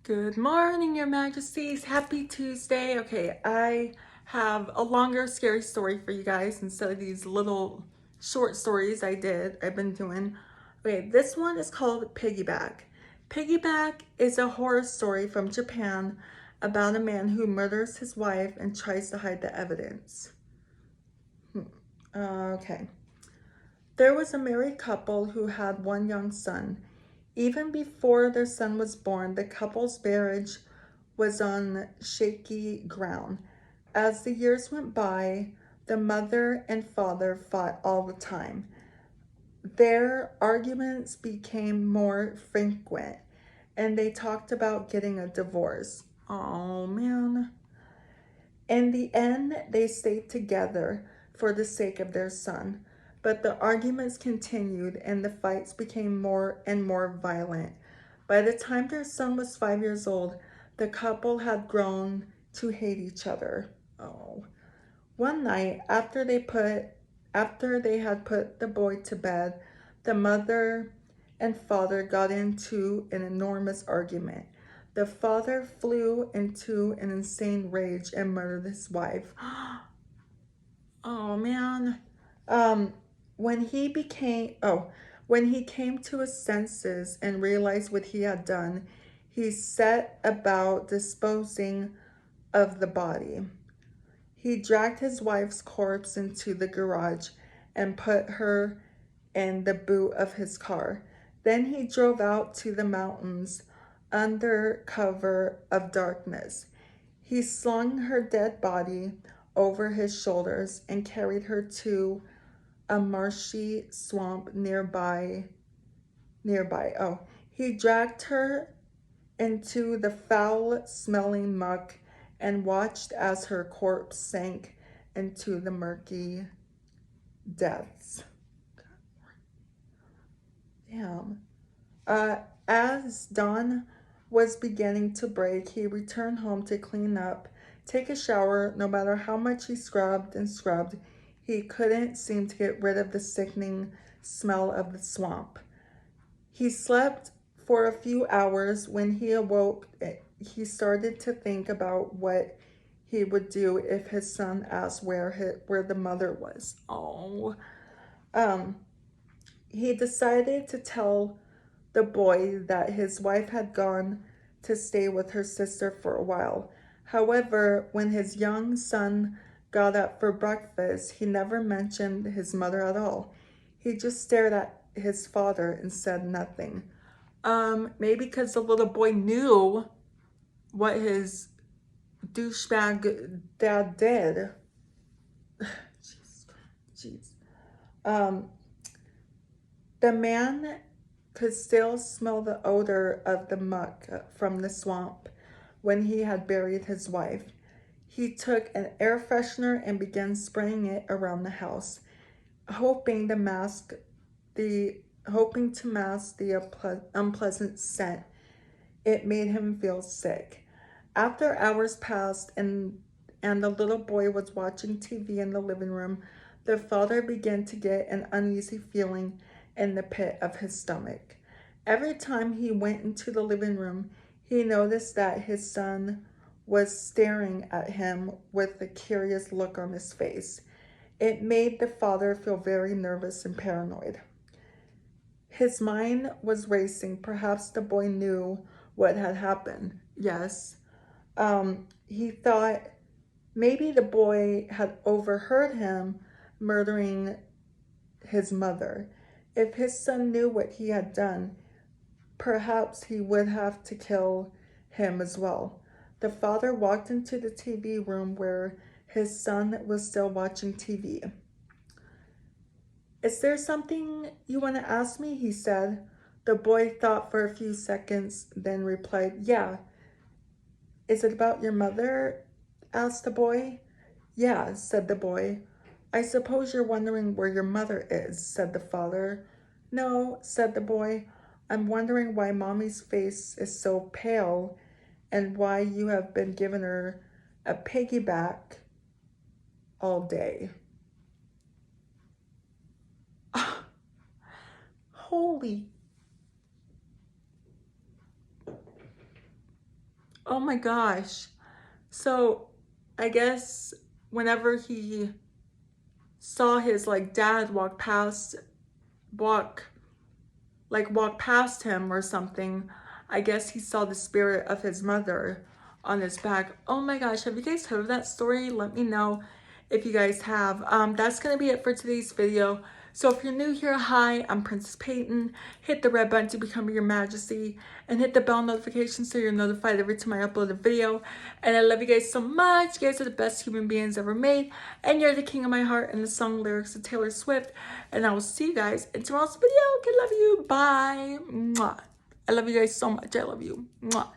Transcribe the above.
Good morning, Your Majesties. Happy Tuesday. Okay, I have a longer scary story for you guys instead of these little short stories I've been doing. Okay, this one is called Piggyback. Piggyback is a horror story from Japan about a man who murders his wife and tries to hide the evidence. Okay. There was a married couple who had one young son. Even before their son was born, the couple's marriage was on shaky ground. As the years went by, the mother and father fought all the time. Their arguments became more frequent, and they talked about getting a divorce. Oh man. In the end, they stayed together for the sake of their son, but the arguments continued and the fights became more and more violent. By the time their son was 5 years old, the couple had grown to hate each other. Oh. One night, after they had put the boy to bed, the mother and father got into an enormous argument. The father flew into an insane rage and murdered his wife. Oh man. Um, when he became when he came to his senses and realized what he had done, he set about disposing of the body. He dragged his wife's corpse into the garage and put her in the boot of his car. Then he drove out to the mountains under cover of darkness. He slung her dead body over his shoulders and carried her to a marshy swamp nearby. Oh, he dragged her into the foul-smelling muck and watched as her corpse sank into the murky depths. Damn. As dawn was beginning to break, he returned home to clean up, take a shower. No matter how much he scrubbed and scrubbed, he couldn't seem to get rid of the sickening smell of the swamp. He slept for a few hours. When he awoke, he started to think about what he would do if his son asked where the mother was. Oh. He decided to tell the boy that his wife had gone to stay with her sister for a while. However, when his young son got up for breakfast, he never mentioned his mother at all. He just stared at his father and said nothing. Maybe because the little boy knew what his douchebag dad did. Jeez. The man could still smell the odor of the muck from the swamp when he had buried his wife. He took an air freshener and began spraying it around the house, hoping to mask the unpleasant scent. It made him feel sick. After hours passed and the little boy was watching TV in the living room, the father began to get an uneasy feeling in the pit of his stomach. Every time he went into the living room, he noticed that his son was staring at him with a curious look on his face. It made the father feel very nervous and paranoid. His mind was racing. Perhaps the boy knew what had happened. Yes. He thought maybe the boy had overheard him murdering his mother. If his son knew what he had done, perhaps he would have to kill him as well. The father walked into the TV room where his son was still watching TV. "Is there something you want to ask me?" he said. The boy thought for a few seconds, then replied, "Yeah." "Is it about your mother?" asked the boy. "Yeah," said the boy. "I suppose you're wondering where your mother is," said the father. "No," said the boy. "I'm wondering why Mommy's face is so pale and why you have been giving her a piggyback all day." Holy. Oh my gosh. So I guess whenever he saw his like dad walk past him or something, I guess he saw the spirit of his mother on his back. Oh my gosh, have you guys heard of that story? Let me know if you guys have. That's gonna be it for today's video. So if you're new here, hi, I'm Princess Peyton. Hit the red button to become your majesty and hit the bell notification so you're notified every time I upload a video. And I love you guys so much. You guys are the best human beings ever made. And you're the king of my heart, and the song lyrics of Taylor Swift. And I will see you guys in tomorrow's video. Okay, love you. Bye. Mwah. I love you guys so much. I love you. Mwah.